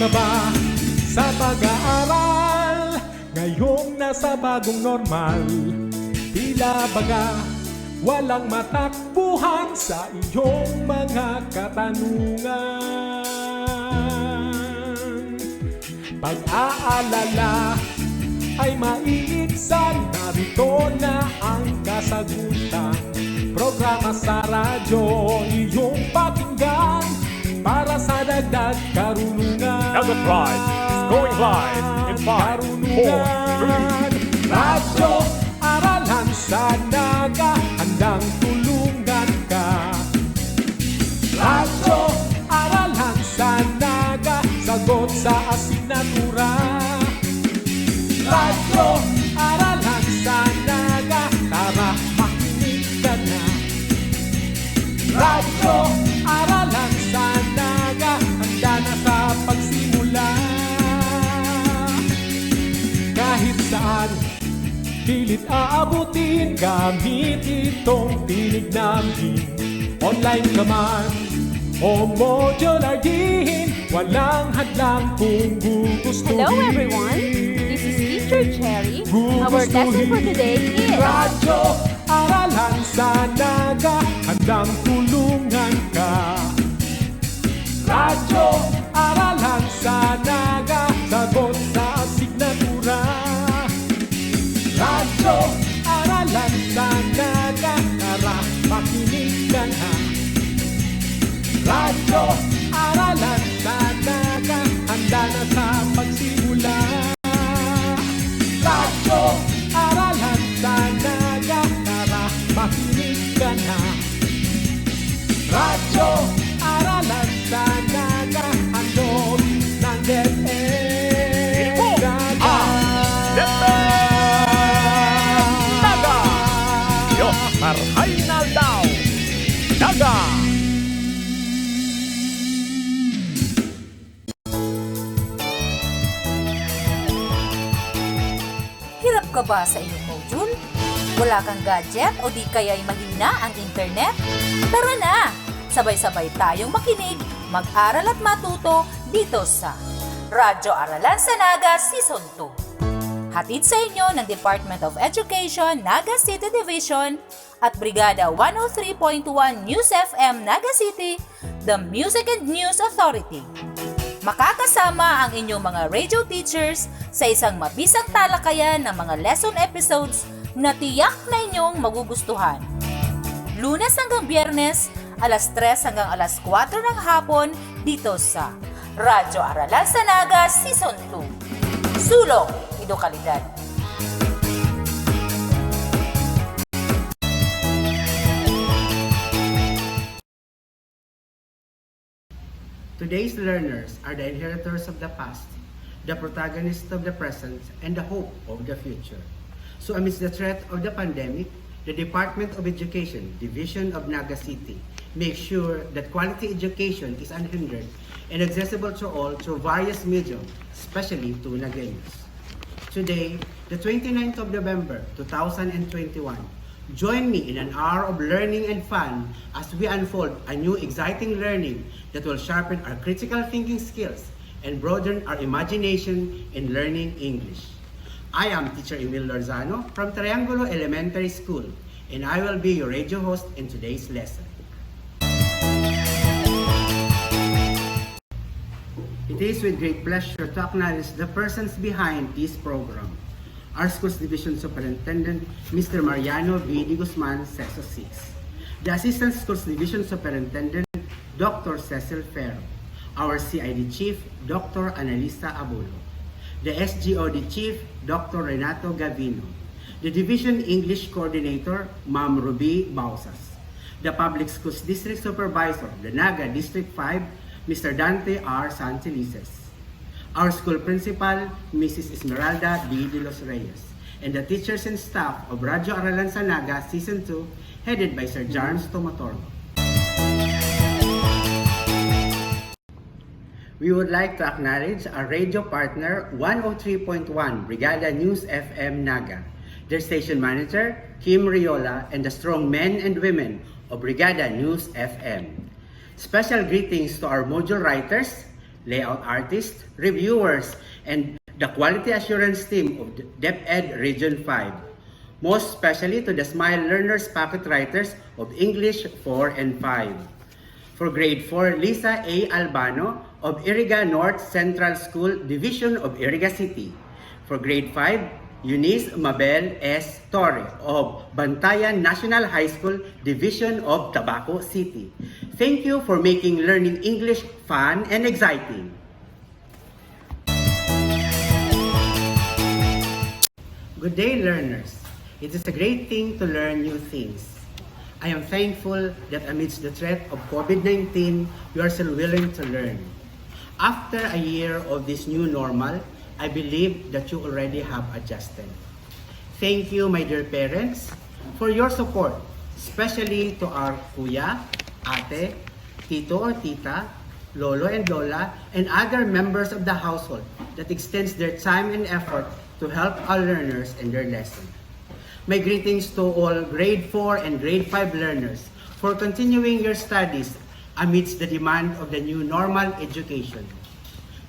ka ba sa pag-aaral? Ngayong nasa bagong normal, tila baga walang matakbuhan sa iyong mga katanungan. Pag-aalala ay maiigsan, narito na ang kasagutan. Programa sa radyo, iyong pakinggan para sa dagdag karunungan. Naga Pride is going live in 5, 4, 3. Radyo Aralan sa Naga, handang tulungan ka. Radyo Aralan sa Naga, sagot sa asignatura. Radyo Aralan sa Naga, tara makinig ka na. Radyo Aralan sa Naga, handa na sa pagsimula. Kahit saan pilit aabutin, gamit itong tinig namin. Online ka man o modular din, walang hadlang kung gugustuhin. Hello everyone, this is Teacher Cherry. Our lesson for today is Radyo Aralan sa Naga, handang tulungan ka. Radyo Aralan sa Naga, sagot sa asignatura. Radyo Aralan sa Naga, tara makinig ka na. Radyo Aralan sa Naga, handa na sa pagsimula. Radyo Aralan sa Naga, tara makinig ka na. Radyo Aralan sa Naga, handog ng DepEd. Naga! Yo, marhay na daw! Naga! Hirap ka ba sa iyong module? Wala kang gadget o di kaya'y mahina ang internet? Tara na! Sabay-sabay tayong makinig, mag-aral at matuto dito sa Radyo Aralan sa Naga Season 2. Hatid sa inyo ng Department of Education, Naga City Division at Brigada 103.1 News FM Naga City, the Music and News Authority. Makakasama ang inyong mga radio teachers sa isang mabisang talakayan ng mga lesson episodes na tiyak na inyong magugustuhan. Lunes hanggang Biyernes, alas 3 hanggang alas 4 ng hapon dito sa Radyo Aralan sa Naga Season 2. Sulong edukalidad. Today's learners are the inheritors of the past, the protagonists of the present, and the hope of the future. So amidst the threat of the pandemic, the Department of Education, Division of Naga City, makes sure that quality education is unhindered and accessible to all through various mediums, especially to Nagaenos. Today, the 29th of November, 2021, join me in an hour of learning and fun as we unfold a new exciting learning that will sharpen our critical thinking skills and broaden our imagination in learning English. I am Teacher Lorzano from Triangulo Elementary School, and I will be your radio host in today's lesson. It is with great pleasure to acknowledge the persons behind this program. Our school's division superintendent, Mr. Mariano V. D. Guzman, Seso 6. The assistant school's division superintendent, Dr. Cecil Ferro. Our CID chief, Dr. Analisa Abulo. The SGOD chief, Dr. Renato Gavino. The division English coordinator, Ma'am Ruby Bausas. The public schools district supervisor, the Naga District 5, Mr. Dante R. Santelices. Our school principal, Mrs. Esmeralda B. De Los Reyes, and the teachers and staff of Radyo Aralan sa Naga Season 2, headed by Sir Jarns Tomatorgo. We would like to acknowledge our radio partner, 103.1 Brigada News FM Naga, their station manager, Kim Riola, and the strong men and women of Brigada News FM. Special greetings to our module writers, layout artists, reviewers, and the quality assurance team of DepEd Region 5. Most especially to the Smile Learners Pocket Writers of English 4 and 5. For Grade 4, Lisa A. Albano of Iriga North Central School, Division of Iriga City. For Grade 5, Eunice Mabel S. Torre of Bantayan National High School, Division of Tabaco City. Thank you for making learning English fun and exciting. Good day, learners. It is a great thing to learn new things. I am thankful that amidst the threat of COVID-19, you are still willing to learn. After a year of this new normal, I believe that you already have adjusted. Thank you, my dear parents, for your support, especially to our kuya, ate, tito or tita, lolo and lola, and other members of the household that extends their time and effort to help our learners in their lesson. My greetings to all Grade 4 and Grade 5 learners for continuing your studies amidst the demand of the new normal education.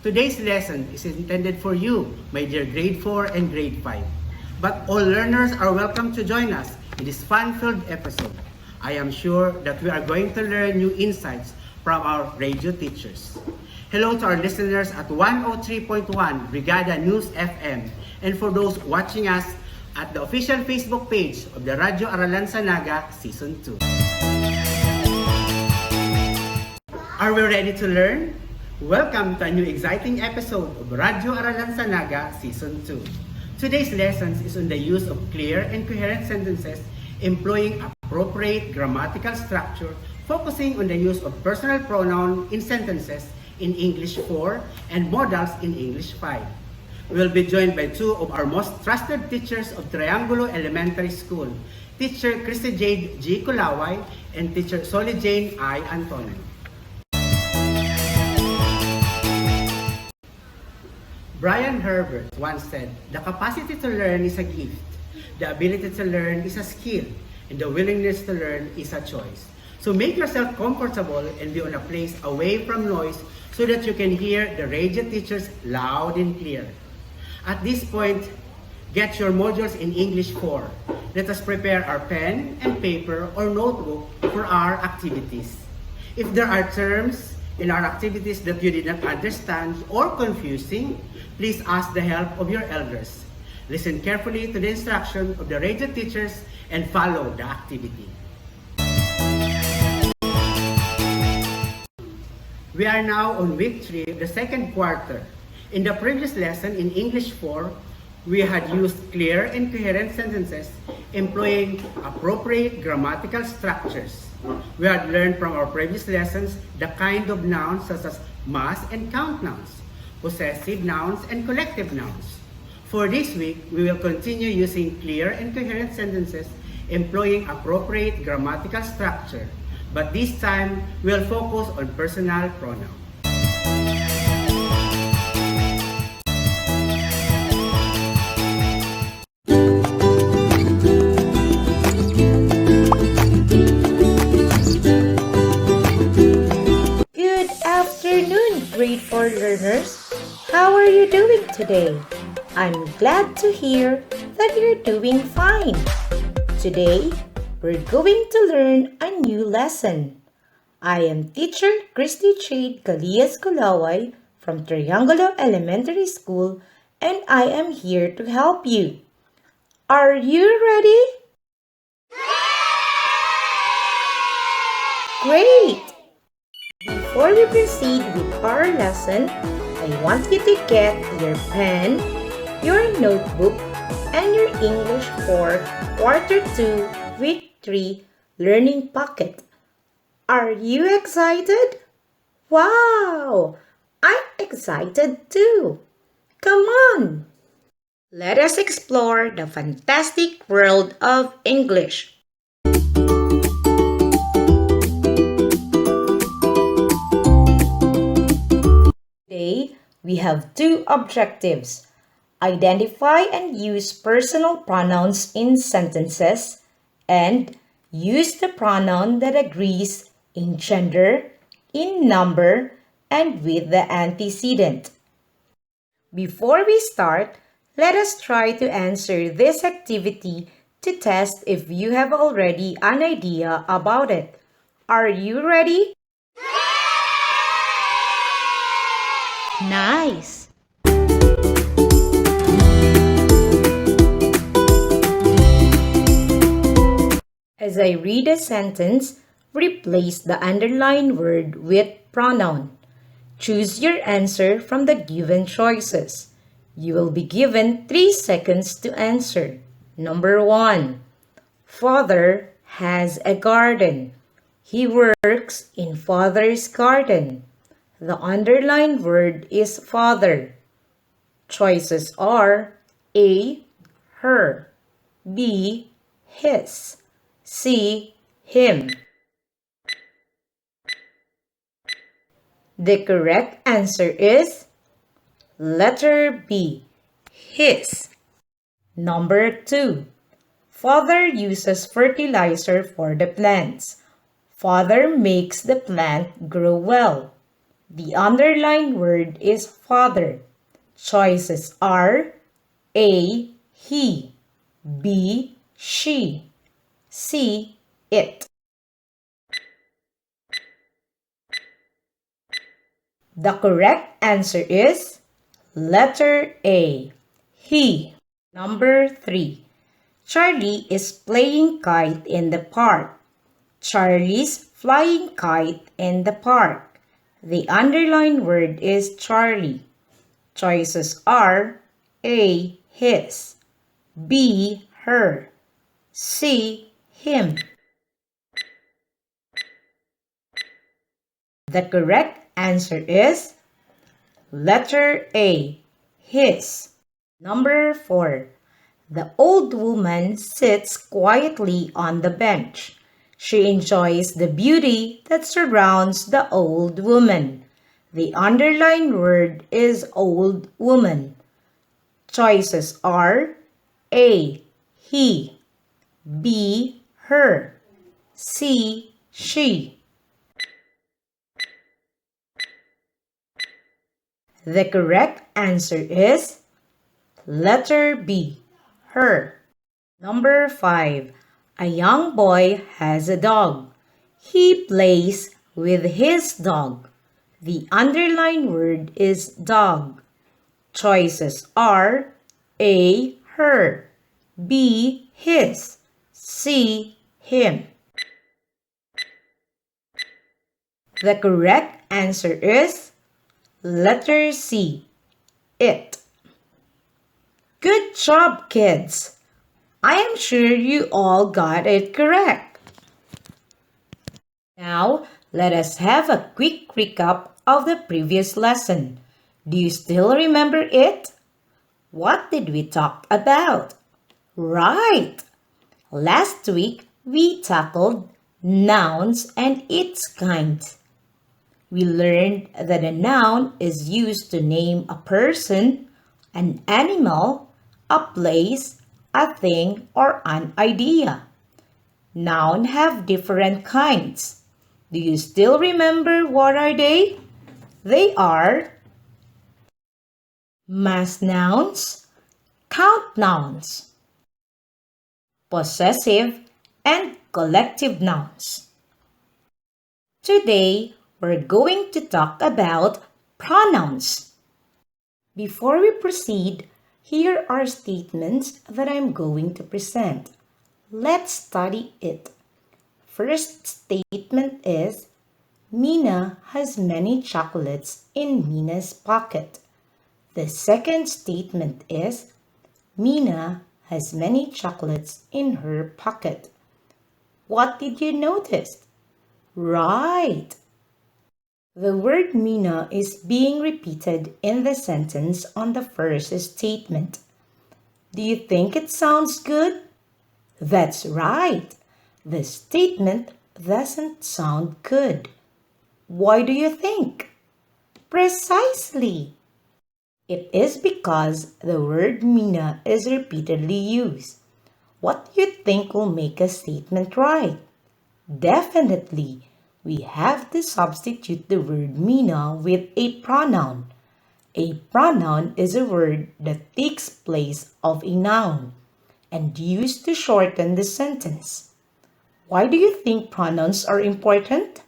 Today's lesson is intended for you, my dear Grade 4 and Grade 5. But all learners are welcome to join us in this fun-filled episode. I am sure that we are going to learn new insights from our radio teachers. Hello to our listeners at 103.1 Brigada News FM, and for those watching us at the official Facebook page of the Radyo Aralan sa Naga Season 2. Are we ready to learn? Welcome to a new exciting episode of Radyo Aralan sa Naga Season 2. Today's lessons is on the use of clear and coherent sentences employing appropriate grammatical structure, focusing on the use of personal pronoun in sentences in English 4 and modals in English 5. We will be joined by two of our most trusted teachers of Triangulo Elementary School, Teacher Christy Jade G. Culaway and Teacher Solie Jane I. Antonio. Brian Herbert once said, "The capacity to learn is a gift, the ability to learn is a skill, and the willingness to learn is a choice." So make yourself comfortable and be on a place away from noise so that you can hear the radio teachers loud and clear. At this point, get your modules in English 4. Let us prepare our pen and paper or notebook for our activities. If there are terms in our activities that you did not understand or confusing, please ask the help of your elders. Listen carefully to the instruction of the radio teachers and follow the activity. We are now on week 3 of the second quarter. In the previous lesson in English 4, we had used clear and coherent sentences employing appropriate grammatical structures. We had learned from our previous lessons the kind of nouns such as mass and count nouns, possessive nouns, and collective nouns. For this week, we will continue using clear and coherent sentences employing appropriate grammatical structure. But this time, we'll focus on personal pronouns. Good afternoon, Grade 4 learners. How are you doing today? I'm glad to hear that you're doing fine. Today, we're going to learn a new lesson. I am Teacher Christy Jade Culaway from Triangulo Elementary School, and I am here to help you. Are you ready? Great! Before we proceed with our lesson, I want you to get your pen, your notebook, and your English 4 Quarter 2 Week 3 Learning Pocket. Are you excited? Wow! I'm excited too. Come on! Let us explore the fantastic world of English. Today, we have two objectives. Identify and use personal pronouns in sentences, and use the pronoun that agrees in gender, in number, and with the antecedent. Before we start, let us try to answer this activity to test if you have already an idea about it. Are you ready? Nice! As I read a sentence, replace the underlined word with pronoun. Choose your answer from the given choices. You will be given 3 seconds to answer. Number 1. Father has a garden. He works in father's garden. The underlined word is father. Choices are A. Her, B. His, C. Him. The correct answer is letter B. His. Number 2. Father uses fertilizer for the plants. Father makes the plant grow well. The underlined word is father. Choices are A. He, B. She, C. It. The correct answer is letter A. He. Number 3. Charlie is playing kite in the park. Charlie's flying kite in the park. The underlined word is Charlie. Choices are A. His, B. Her, C. Him. The correct answer is letter A. His. Number 4. The old woman sits quietly on the bench. She enjoys the beauty that surrounds the old woman. The underlined word is old woman. Choices are A. He, B. Her, C. She. The correct answer is letter B. Her. Number 5. A young boy has a dog. He plays with his dog. The underlined word is dog. Choices are A. Her, B. His, C. Him. The correct answer is letter C. It. Good job, kids! I am sure you all got it correct. Now, let us have a quick recap of the previous lesson. Do you still remember it? What did we talk about? Right! Last week, we tackled nouns and its kinds. We learned that a noun is used to name a person, an animal, a place, a thing, or an idea. Nouns have different kinds. Do you still remember what are they? They are mass nouns, count nouns, possessive and collective nouns. Today, we're going to talk about pronouns. Before we proceed, here are statements that I'm going to present. Let's study it. First statement is, Mina has many chocolates in Mina's pocket. The second statement is, Mina has many chocolates in her pocket. What did you notice? Right! The word Mina is being repeated in the sentence on the first statement. Do you think it sounds good? That's right. The statement doesn't sound good. Why do you think? Precisely. It is because the word Mina is repeatedly used. What do you think will make a statement right? Definitely, we have to substitute the word Mina with a pronoun. A pronoun is a word that takes place of a noun and used to shorten the sentence. Why do you think pronouns are important?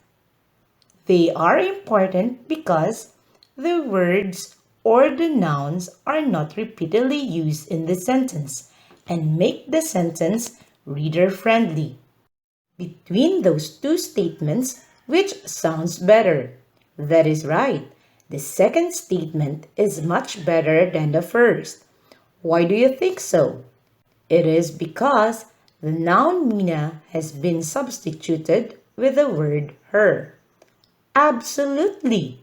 They are important because the words or the nouns are not repeatedly used in the sentence and make the sentence reader-friendly. Between those two statements, which sounds better? That is right. The second statement is much better than the first. Why do you think so? It is because the noun Mina has been substituted with the word her. Absolutely!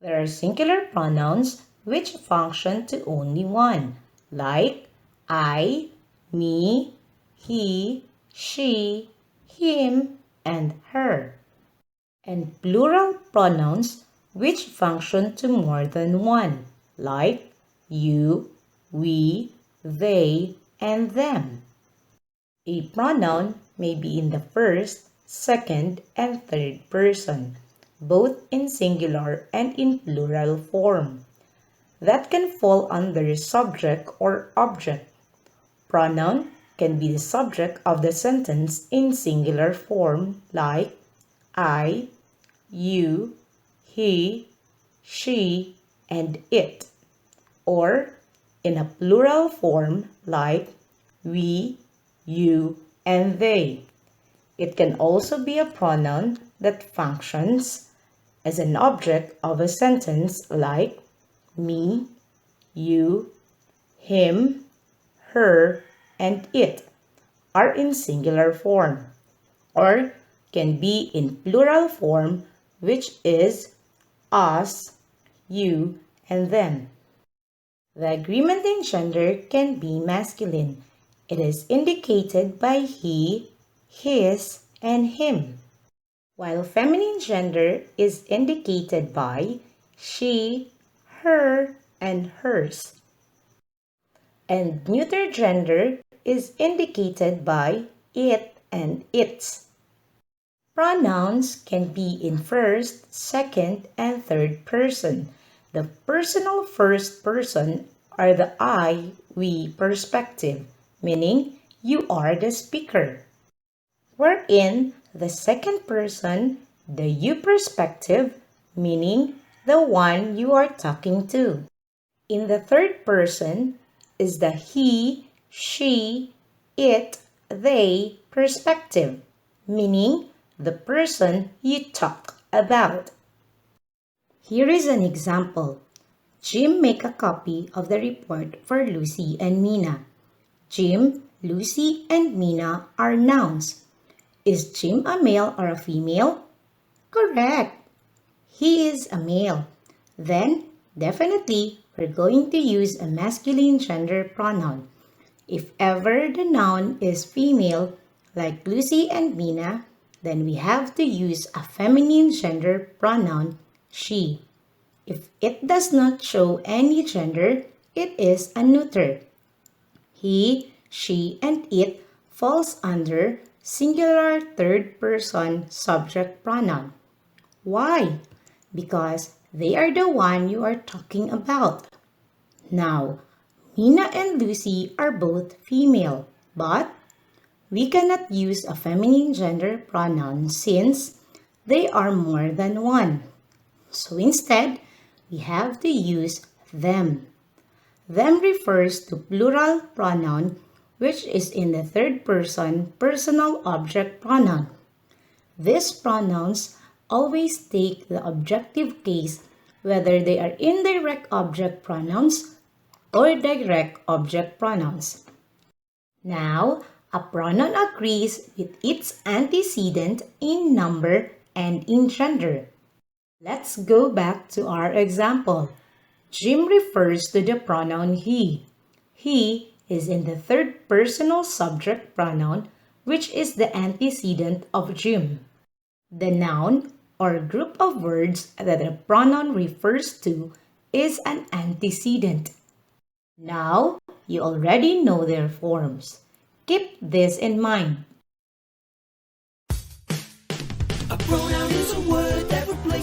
There are singular pronouns which function to only one, like I, me, he, she, him, and her. And plural pronouns which function to more than one, like you, we, they, and them. A pronoun may be in the first, second, and third person, both in singular and in plural form. That can fall under subject or object. Pronoun can be the subject of the sentence in singular form like I, you, he, she, and it, or in a plural form like we, you, and they. It can also be a pronoun that functions as an object of a sentence like me, you, him, her, and it are in singular form, or can be in plural form, which is us, you, and them. The agreement in gender can be masculine. It is indicated by he, his, and him, while feminine gender is indicated by she, her, and hers. And neuter gender is indicated by it and its. Pronouns can be in first, second, and third person. The personal first person are the I, we perspective, meaning you are the speaker. Wherein the second person, the you perspective, meaning the one you are talking to. In the third person is the he, she, it, they perspective, meaning the person you talk about. Here is an example. Jim make a copy of the report for Lucy and Mina. Jim, Lucy, and Mina are nouns. Is Jim a male or a female? Correct. He is a male. Then, definitely, we're going to use a masculine gender pronoun. If ever the noun is female, like Lucy and Mina, then we have to use a feminine gender pronoun, she. If it does not show any gender, it is a neuter. He, she, and it falls under singular third person subject pronoun. Why? Because they are the one you are talking about. Now, Mina and Lucy are both female, but we cannot use a feminine gender pronoun since they are more than one. So instead, we have to use them. Them refers to plural pronoun, which is in the third person personal object pronoun. These pronouns always take the objective case whether they are indirect object pronouns or direct object pronouns. Now, a pronoun agrees with its antecedent in number and in gender. Let's go back to our example. Jim refers to the pronoun he. He is in the third personal subject pronoun, which is the antecedent of Jim. The noun or group of words that the pronoun refers to is an antecedent. Now, you already know their forms. Keep this in mind. A pronoun is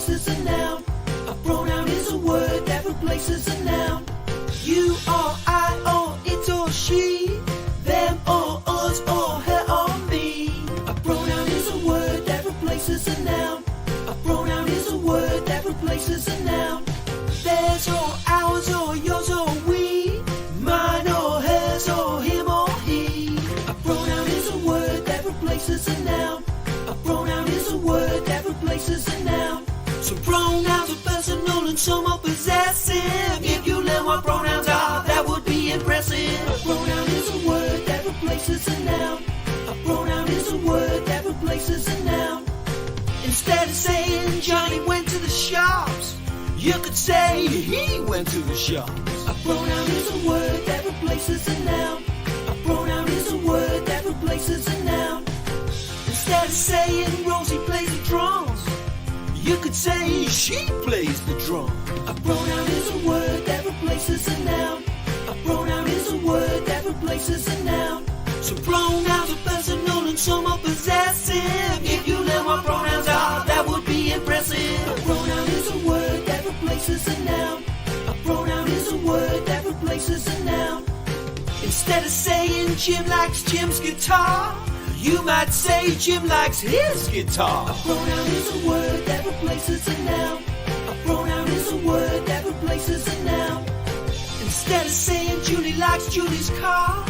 replaces a noun. A pronoun is a word that replaces a noun. You or I or it or she, them or us or her or me. A pronoun is a word that replaces a noun. A pronoun is a word that replaces a noun. Theirs or ours or yours or we, mine or hers or him or he. A pronoun is a word that replaces a noun. A pronoun is a word that replaces a noun. Some pronouns are personal and some are possessive. If you learn what pronouns are, that would be impressive. A pronoun is a word that replaces a noun. A pronoun is a word that replaces a noun. Instead of saying Johnny went to the shops, you could say he went to the shops. A pronoun is a word that replaces a noun. A pronoun is a word that replaces a noun. Instead of saying Rosie plays the drums, you could say she plays the drum. A pronoun is a word that replaces a noun. A pronoun is a word that replaces a noun. Some pronouns are personal and some are possessive. If you learn what pronouns are, that would be impressive. A pronoun is a word that replaces a noun. A pronoun is a word that replaces a noun. Instead of saying Jim likes Jim's guitar, you might say Jim likes his guitar. A pronoun is a word that replaces a noun. A pronoun is a word that replaces a noun. Instead of saying Julie likes Julie's car,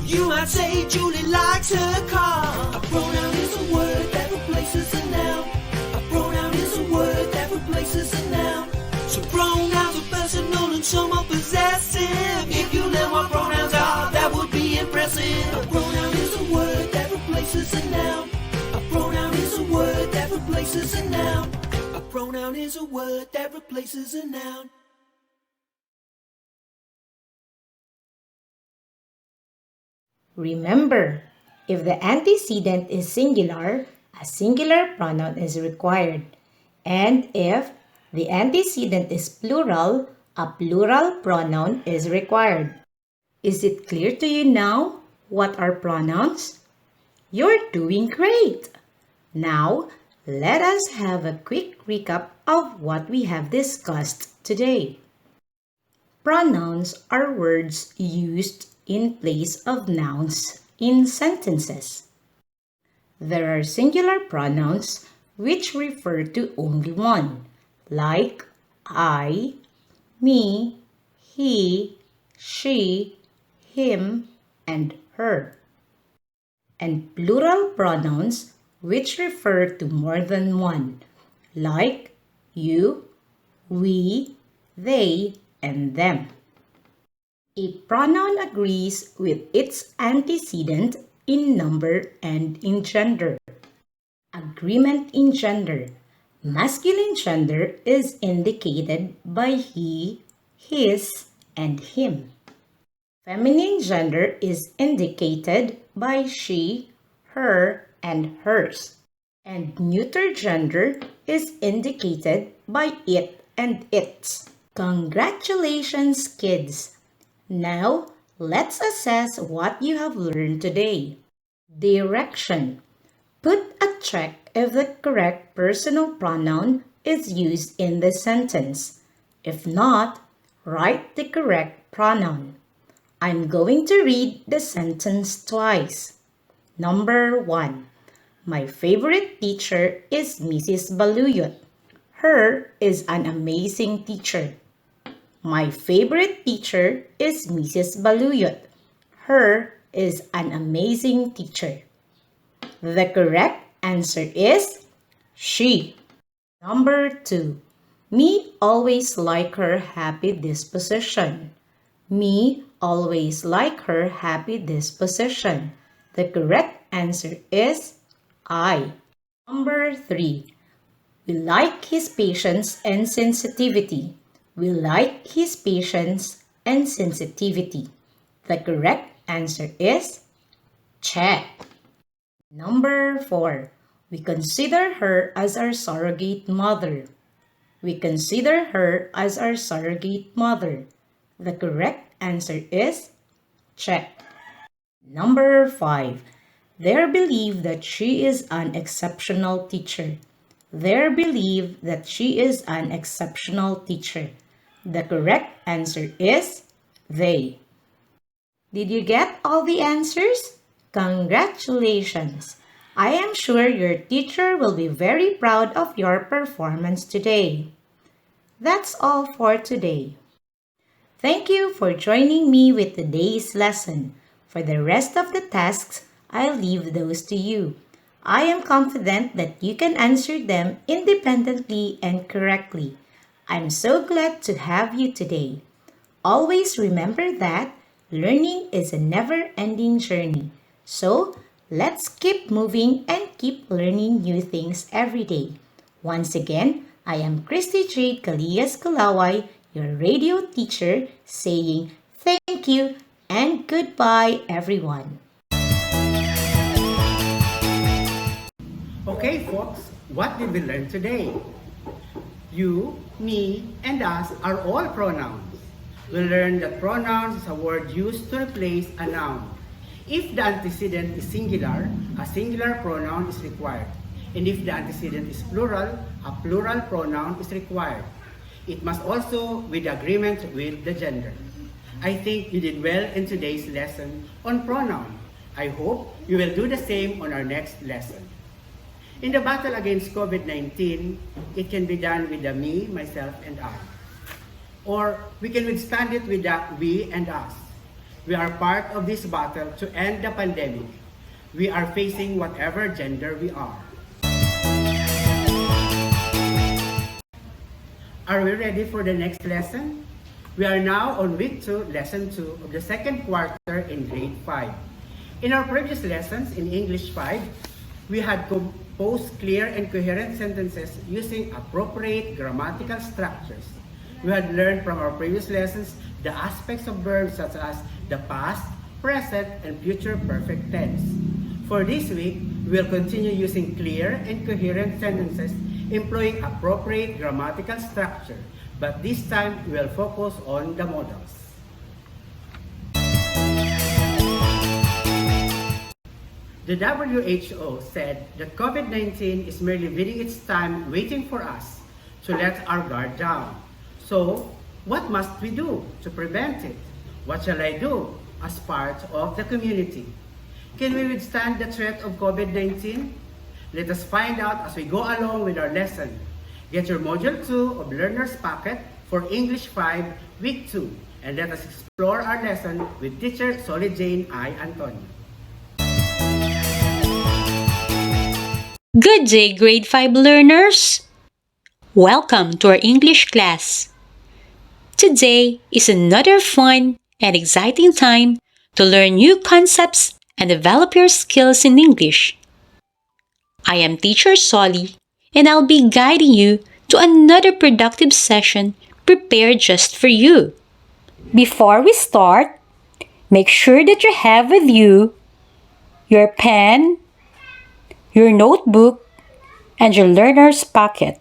you might say Julie likes her car. A pronoun is a word that replaces a noun. A pronoun is a word that replaces a noun. Some pronouns are personal and some are possessive. If you learn what pronouns are, that would be impressive. A pronoun is a word that replaces a noun. A pronoun is a word that replaces a noun. A pronoun is a word that replaces a noun. Remember, if the antecedent is singular, a singular pronoun is required. And if the antecedent is plural, a plural pronoun is required. Is it clear to you now what are pronouns? You're doing great! Now, let us have a quick recap of what we have discussed today. Pronouns are words used in place of nouns in sentences. There are singular pronouns which refer to only one, like I, me, he, she, him, and her. And plural pronouns which refer to more than one, like you, we, they, and them. A pronoun agrees with its antecedent in number and in gender. Agreement in gender. Masculine gender is indicated by he, his, and him. Feminine gender is indicated by she, her, and hers. And neuter gender is indicated by it and its. Congratulations, kids! Now, let's assess what you have learned today. Direction. Put a check if the correct personal pronoun is used in the sentence. If not, write the correct pronoun. I'm going to read the sentence twice. Number 1. My favorite teacher is Mrs. Baluyot. Her is an amazing teacher. My favorite teacher is Mrs. Baluyot. Her is an amazing teacher. The correct answer is she. Number 2. Me always like her happy disposition. Me always like her happy disposition. The correct answer is I. Number 3. We like his patience and sensitivity. We like his patience and sensitivity. The correct answer is check. Number 4. We consider her as our surrogate mother. We consider her as our surrogate mother. The correct answer is check. Number 5. They believe that she is an exceptional teacher. They believe that she is an exceptional teacher. The correct answer is they. Did you get all the answers? Congratulations! I am sure your teacher will be very proud of your performance today. That's all for today. Thank you for joining me with today's lesson. For the rest of the tasks, I'll leave those to you. I am confident that you can answer them independently and correctly. I'm so glad to have you today. Always remember that learning is a never-ending journey. So, let's keep moving and keep learning new things every day. Once again, I am Christy Jade Culaway, your radio teacher, saying thank you and goodbye, everyone. Okay, folks, what did we learn today? You, me, and us are all pronouns. We learned that pronouns is a word used to replace a noun. If the antecedent is singular, a singular pronoun is required. And if the antecedent is plural, a plural pronoun is required. It must also with agreement with the gender. I think you did well in today's lesson on pronoun. I hope you will do the same on our next lesson. In the battle against COVID-19, it can be done with the me, myself, and I. Or we can withstand it with the we and us. We are part of this battle to end the pandemic. We are facing whatever gender we are. Are we ready for the next lesson? We are now on week 2, lesson 2 of the second quarter in grade 5. In our previous lessons in English 5, we had composed clear and coherent sentences using appropriate grammatical structures. We had learned from our previous lessons the aspects of verbs such as the past, present, and future perfect tense. For this week, we will continue using clear and coherent sentences employing appropriate grammatical structure, but this time we will focus on the modals. The WHO said that COVID-19 is merely biding its time waiting for us to let our guard down. So, what must we do to prevent it? What shall I do as part of the community? Can we withstand the threat of COVID-19? Let us find out as we go along with our lesson. Get your Module 2 of Learner's Packet for English 5, Week 2, and let us explore our lesson with teacher Solie Jane I. Antonio. Good day, grade 5 learners! Welcome to our English class. Today is another fun and exciting time to learn new concepts and develop your skills in English. I am teacher Solie, and I'll be guiding you to another productive session prepared just for you. Before we start, make sure that you have with you your pen, your notebook, and your learner's packet.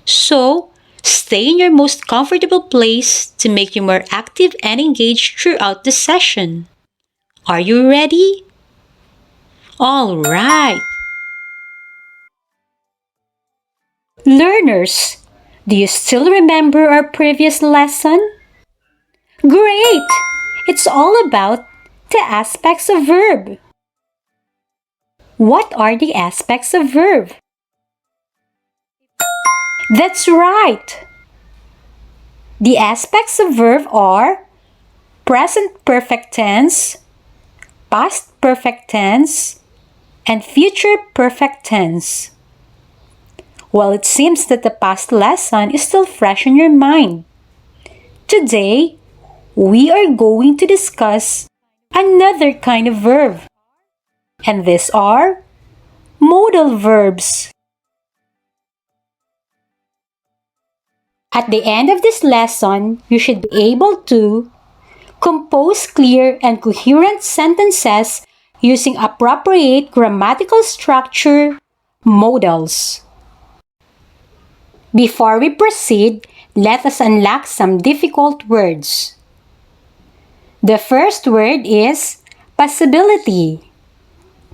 So, stay in your most comfortable place to make you more active and engaged throughout the session. Are you ready? All right. Learners, do you still remember our previous lesson? Great! It's all about the aspects of verb. What are the aspects of verb? That's right! The aspects of verb are present perfect tense, past perfect tense, and future perfect tense. Well, it seems that the past lesson is still fresh in your mind. Today, we are going to discuss another kind of verb. And these are modal verbs. At the end of this lesson, you should be able to compose clear and coherent sentences using appropriate grammatical structure, modals. Before we proceed, let us unlock some difficult words. The first word is possibility.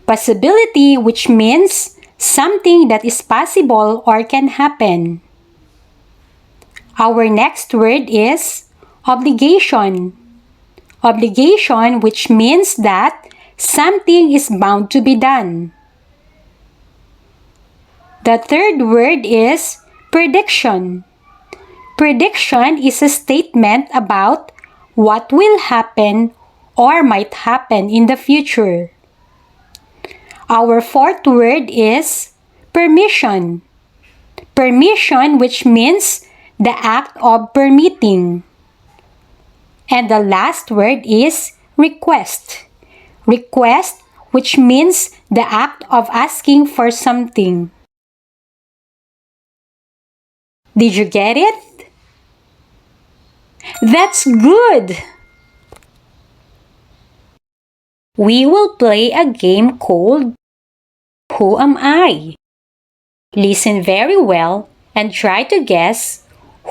Possibility, which means something that is possible or can happen. Our next word is obligation. Obligation, which means that something is bound to be done. The third word is prediction. Prediction is a statement about what will happen or might happen in the future. Our fourth word is permission. Permission, which means the act of permitting. And the last word is request. Request, which means the act of asking for something. Did you get it? That's good! We will play a game called Who Am I? Listen very well and try to guess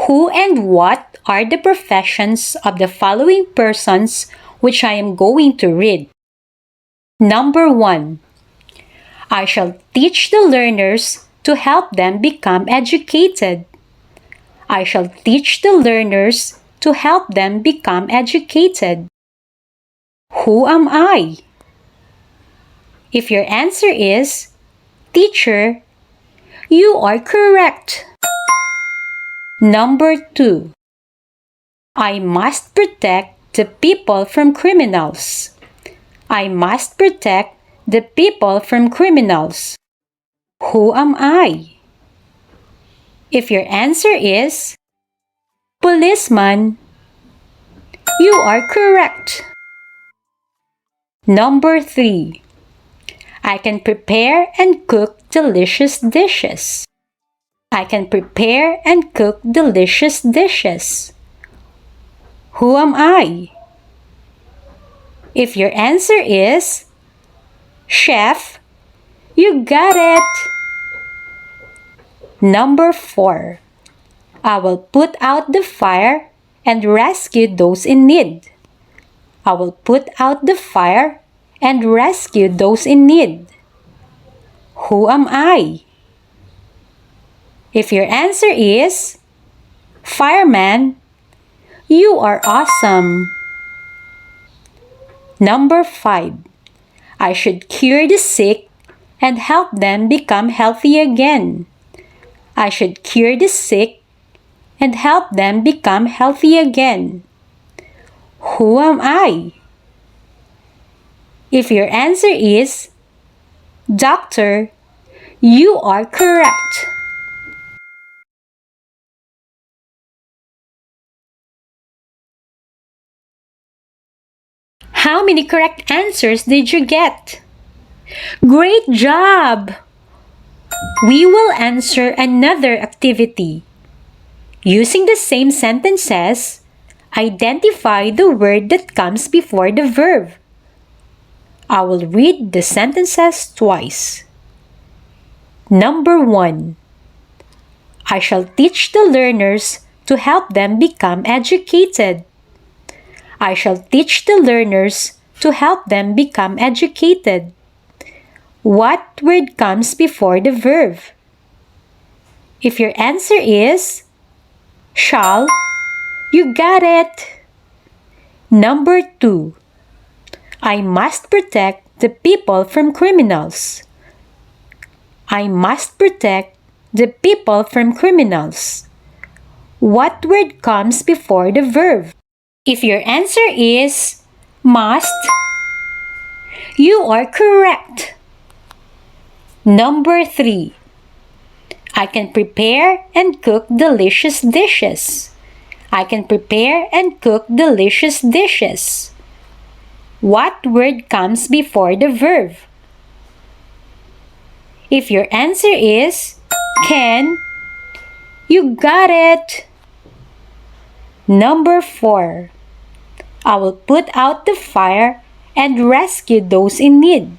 who and what are the professions of the following persons which I am going to read. Number 1. I shall teach the learners to help them become educated. I shall teach the learners to help them become educated. Who am I? If your answer is teacher, you are correct. Number 2. I must protect the people from criminals. I must protect the people from criminals. Who am I? If your answer is policeman, you are correct. Number 3. I can prepare and cook delicious dishes. I can prepare and cook delicious dishes. Who am I? If your answer is chef, you got it. Number 4. I will put out the fire and rescue those in need. I will put out the fire and rescue those in need. Who am I? If your answer is fireman, you are awesome. Number 5. I should cure the sick and help them become healthy again. I should cure the sick and help them become healthy again. Who am I? If your answer is doctor, you are correct. How many correct answers did you get? Great job! We will answer another activity. Using the same sentences, identify the word that comes before the verb. I will read the sentences twice. Number 1. I shall teach the learners to help them become educated. I shall teach the learners to help them become educated. What word comes before the verb? If your answer is shall, you got it. Number 2. I must protect the people from criminals. I must protect the people from criminals. What word comes before the verb? If your answer is must, you are correct. Number 3. I can prepare and cook delicious dishes. I can prepare and cook delicious dishes. What word comes before the verb? If your answer is can, you got it. Number 4. I will put out the fire and rescue those in need.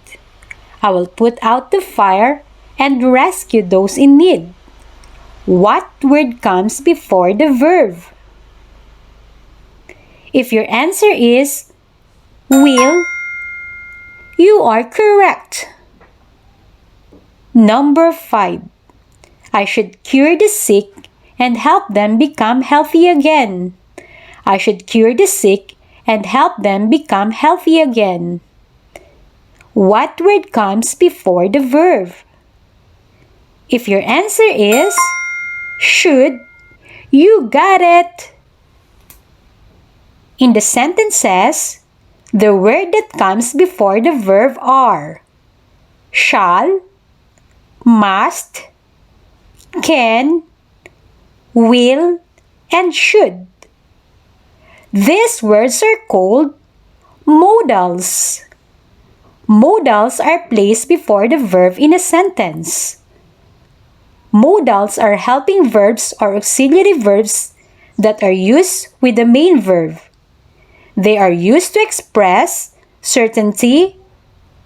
I will put out the fire and rescue those in need. What word comes before the verb? If your answer is will, you are correct. Number 5. I should cure the sick and help them become healthy again. I should cure the sick and help them become healthy again. What word comes before the verb? If your answer is should, you got it! In the sentences, the word that comes before the verb are shall, must, can, will, and should. These words are called modals. Modals are placed before the verb in a sentence. Modals are helping verbs or auxiliary verbs that are used with the main verb. They are used to express certainty,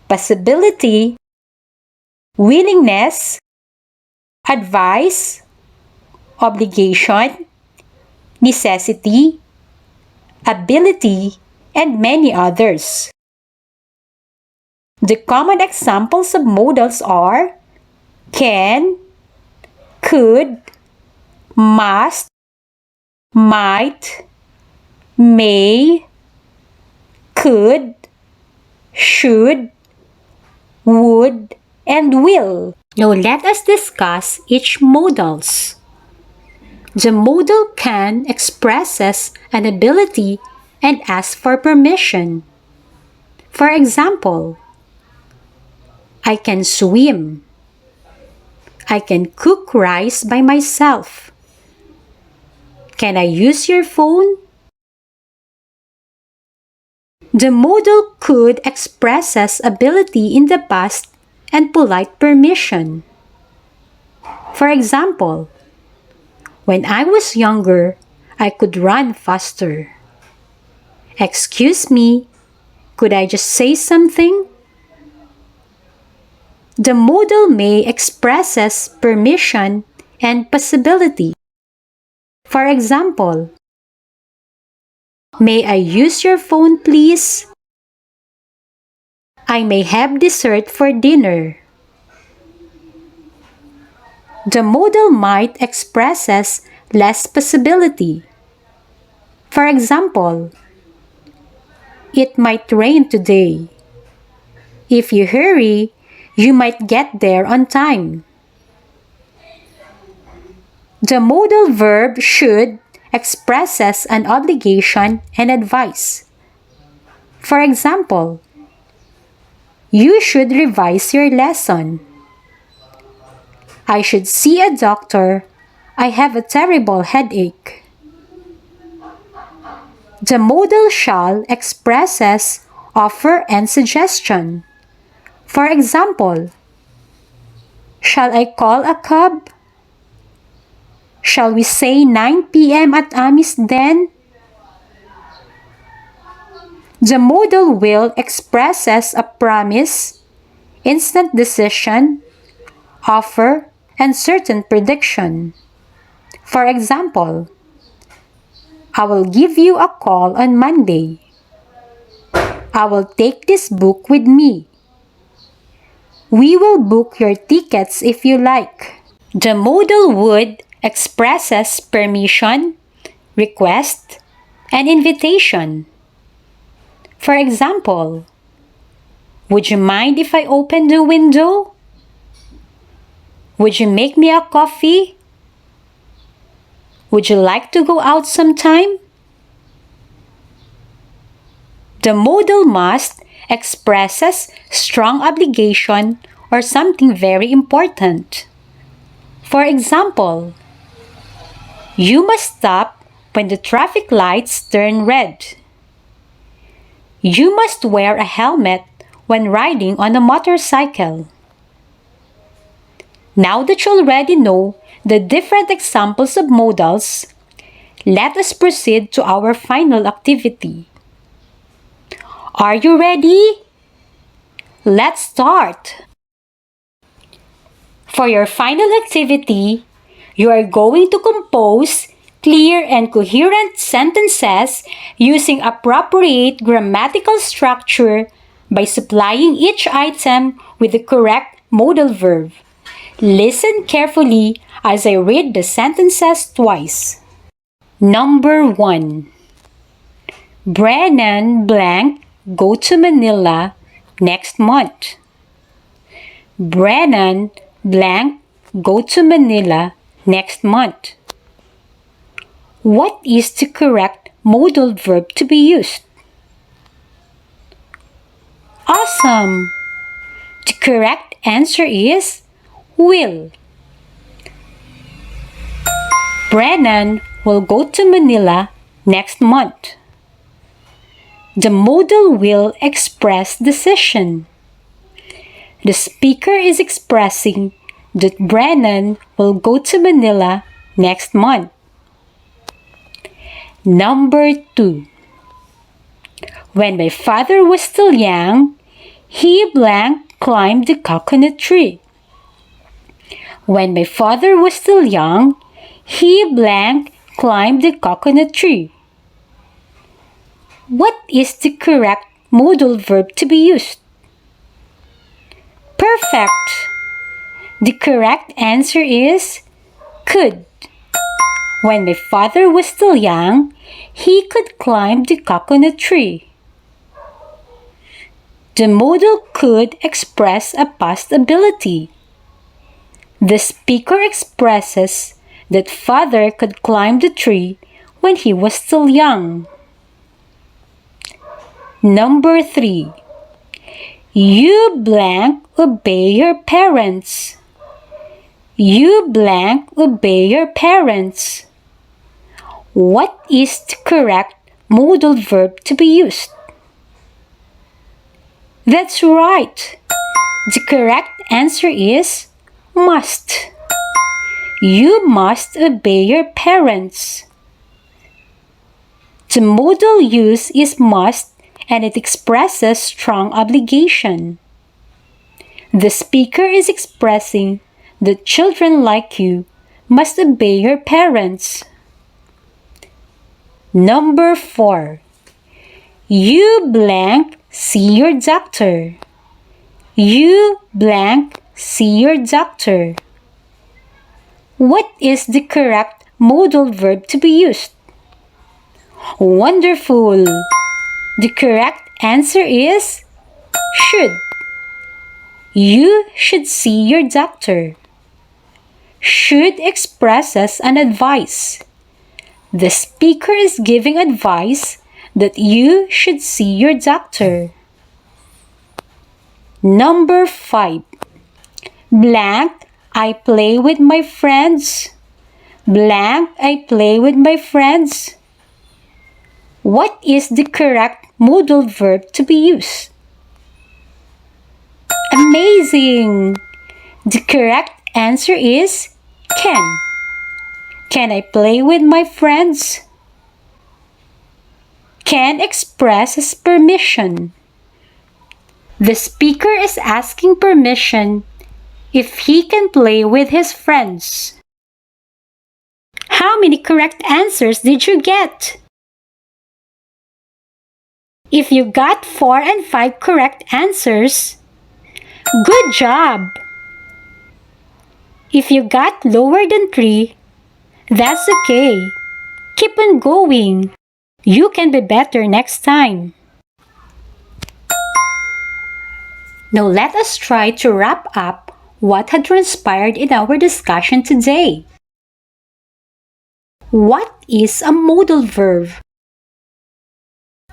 possibility, willingness, advice, obligation, necessity, ability, and many others. The common examples of modals are can, could, must, might, may, could, should, would, and will. Now let us discuss each modals. The modal can expresses an ability and asks for permission. For example, I can swim. I can cook rice by myself. Can I use your phone? The modal could expresses ability in the past and polite permission. For example, when I was younger, I could run faster. Excuse me, could I just say something? The modal may expresses permission and possibility. For example, may I use your phone, please? I may have dessert for dinner. The modal might expresses less possibility. For example, it might rain today. If you hurry, you might get there on time. The modal verb should expresses an obligation and advice. For example, you should revise your lesson. I should see a doctor. I have a terrible headache. The modal shall expresses offer and suggestion. For example, shall I call a cab? Shall we say 9 p.m. at Amis then? The modal will expresses a promise, instant decision, offer, and certain prediction. For example, I will give you a call on Monday. I will take this book with me. We will book your tickets if you like. The modal would expresses permission, request, and invitation. For example, would you mind if I open the window? Would you make me a coffee? Would you like to go out sometime? The modal must expresses strong obligation or something very important. For example, you must stop when the traffic lights turn red. You must wear a helmet when riding on a motorcycle. Now that you already know the different examples of modals, let us proceed to our final activity. Are you ready? Let's start! For your final activity, you are going to compose clear and coherent sentences using appropriate grammatical structure by supplying each item with the correct modal verb. Listen carefully as I read the sentences twice. Number 1. Brennan blank go to Manila next month. Brennan blank go to Manila next month. What is the correct modal verb to be used? Awesome! The correct answer is will. Brennan will go to Manila next month. The modal will express decision. The speaker is expressing that Brennan will go to Manila next month. Number 2. When my father was still young, he blank climbed the coconut tree. When my father was still young, he blank climbed the coconut tree. What is the correct modal verb to be used? Perfect! The correct answer is could. When my father was still young, he could climb the coconut tree. The modal could express a past ability. The speaker expresses that father could climb the tree when he was still young. Number 3. You blank obey your parents. You blank obey your parents. What is the correct modal verb to be used? That's right. The correct answer is must. You must obey your parents. The modal use is must and it expresses strong obligation. The speaker is expressing that children like you must obey your parents. Number 4. You blank see your doctor. You blank see your doctor. What is the correct modal verb to be used? Wonderful! The correct answer is should. You should see your doctor. Should expresses an advice. The speaker is giving advice that you should see your doctor. Number 5. Blank, I play with my friends. Blank, I play with my friends. What is the correct modal verb to be used? Amazing! The correct answer is can. Can I play with my friends? Can expresses permission. The speaker is asking permission if he can play with his friends. How many correct answers did you get? If you got 4 and 5 correct answers, good job! If you got lower than 3, that's okay. Keep on going. You can be better next time. Now let us try to wrap up what had transpired in our discussion today. What is a modal verb?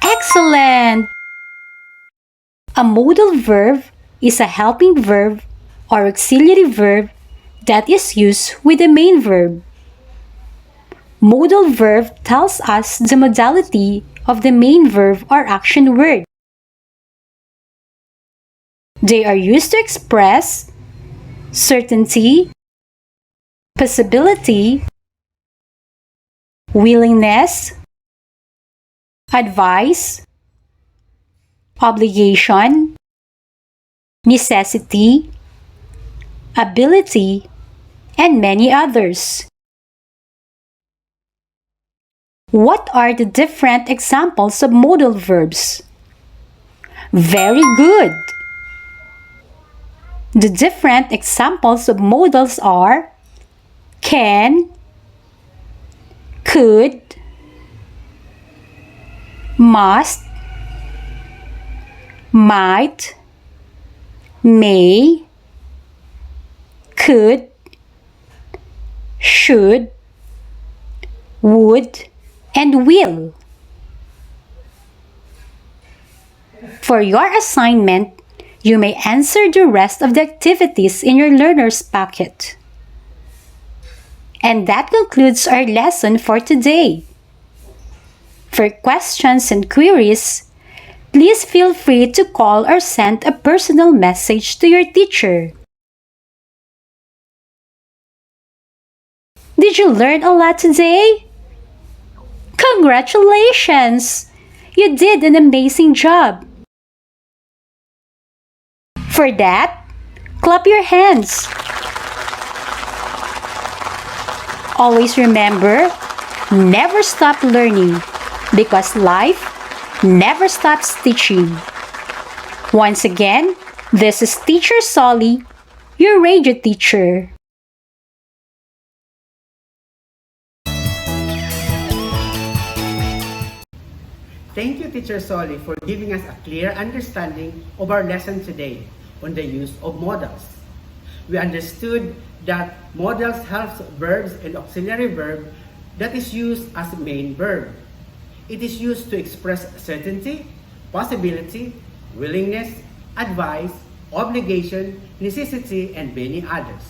Excellent! A modal verb is a helping verb or auxiliary verb that is used with the main verb. Modal verb tells us the modality of the main verb or action word. They are used to express certainty, possibility, willingness, advice, obligation, necessity, ability, and many others. What are the different examples of modal verbs? Very good! The different examples of modals are can, could, must, might, may, could, should, would, and will. For your assignment, you may answer the rest of the activities in your learner's packet. And that concludes our lesson for today. For questions and queries, please feel free to call or send a personal message to your teacher. Did you learn a lot today? Congratulations! You did an amazing job. For that, clap your hands. Always remember, never stop learning because life never stops teaching. Once again, this is Teacher Solie, your radio teacher. Thank you, Teacher Solie, for giving us a clear understanding of our lesson today on the use of modals. We understood that modals helps verbs and auxiliary verb that is used as main verb. It is used to express certainty, possibility, willingness, advice, obligation, necessity, and many others.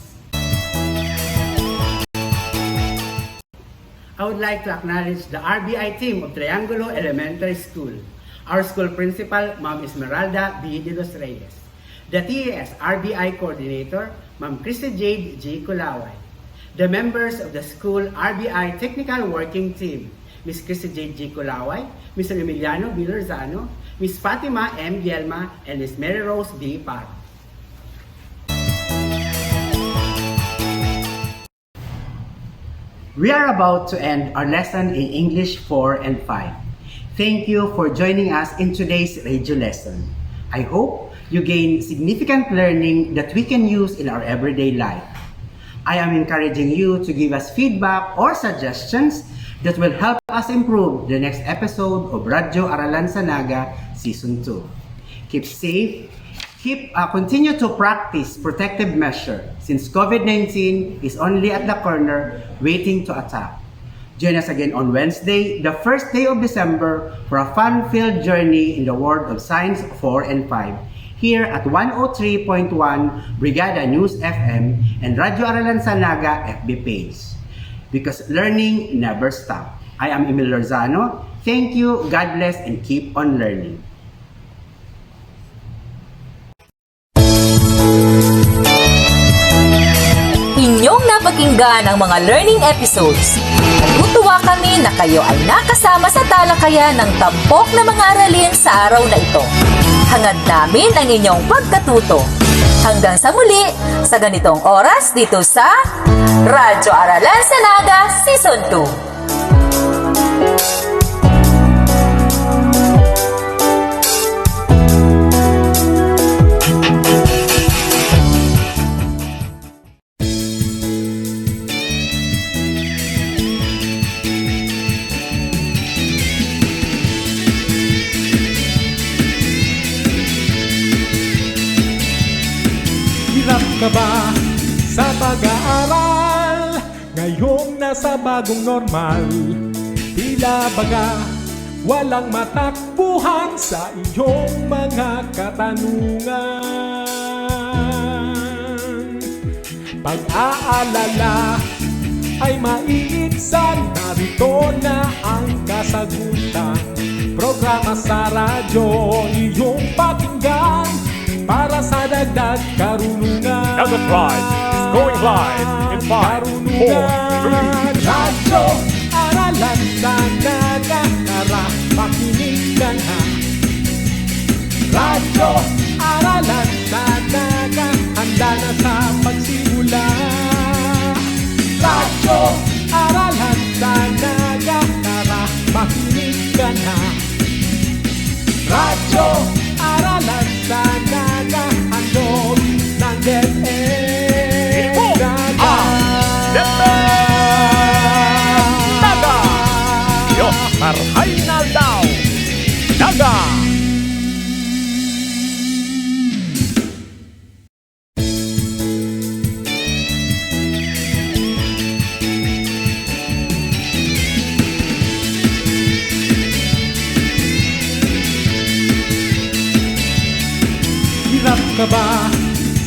I would like to acknowledge the RBI team of Triangulo Elementary School, our school principal, Ma'am Esmeralda B. De Los Reyes, the TES RBI coordinator, Ma'am Christy Jade G. Culaway, the members of the school RBI technical working team, Ms. Christy Jade G. Culaway, Mr. Emiliano B. Lorzano, Ms. Fatima M. Yelma, and Ms. Mary Rose B. Park. We are about to end our lesson in English 4 and 5. Thank you for joining us in today's radio lesson. I hope you gain significant learning that we can use in our everyday life. I am encouraging you to give us feedback or suggestions that will help us improve the next episode of Radyo Aralan sa Naga Season 2. Keep safe. Continue to practice protective measure since COVID-19 is only at the corner waiting to attack. Join us again on Wednesday, the first day of December, for a fun-filled journey in the world of Science 4 and 5 here at 103.1 Brigada News FM and Radyo Aralan sa Naga FB page. Because learning never stops. I am Emiliano Lorzano. Thank you, God bless, and keep on learning. Inyong napakinggan ang mga learning episodes. Natutuwa kami na kayo ay nakasama sa talakayan ng tampok na mga aralin sa araw na ito. Hangad namin ang inyong pagkatuto. Hanggang sa muli, sa ganitong oras dito sa Radyo Aralan sa Naga Season 2. Hirap ka ba sa pag-aaral? Ngayong nasa bagong normal, tila baga walang matakbuhan sa iyong mga katanungan. Pag-aalala ay maiitsan, narito na ang kasagutan. Programa sa radyo, iyong pakinggan para sa dagdag karunungan. Naga Pride is going live in 5, 4, 3. Radyo Aralan sa Naga, tara makinig ka na. Radyo Aralan sa Naga, handa na sa pagsimula. Radyo Aralan sa Naga, tara makinig ka na. Radyo Aralan sa Naga, handog ng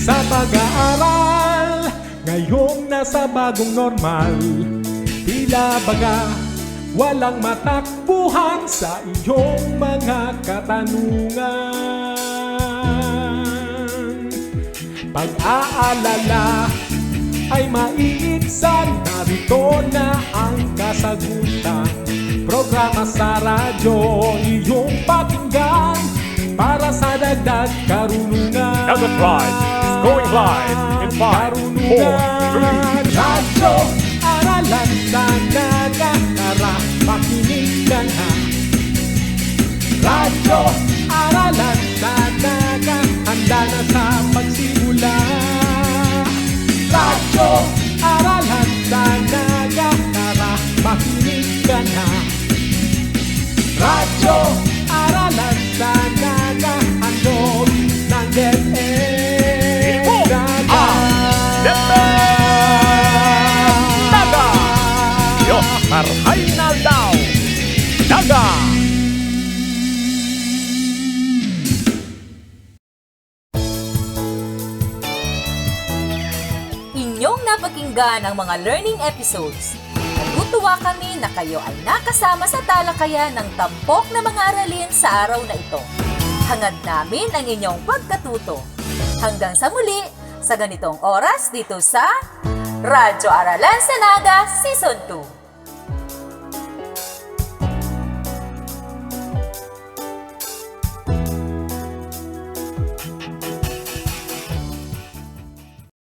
sa pag-aaral. Ngayong nasa bagong normal, tila baga walang matakbuhan sa iyong mga katanungan. Pag-aalala ay maiibsan, narito na ang kasagutan. Programa sa radyo, iyong pakinggan para sa dagdag karunungan. Naga Tribe is going live in 5, 4, 3. Radyo, aralan sa Naga, tara makinig ka na. Radyo, aralan sa Naga, handa na sa pagsimula. Radyo, aralan sa Naga, tara makinig ka na. Radyo, aralan sa Naga, handog ng DepEd Naga. Naga! Diyos, marhay na daw! Naga! Inyong napakinggan ang mga learning episodes. Natutuwa kami na kayo ay nakasama sa talakayan ng tampok na mga aralin sa araw na ito. Hangad namin ang inyong pagkatuto. Hanggang sa muli, sa ganitong oras dito sa Radyo Aralan sa Naga Season 2.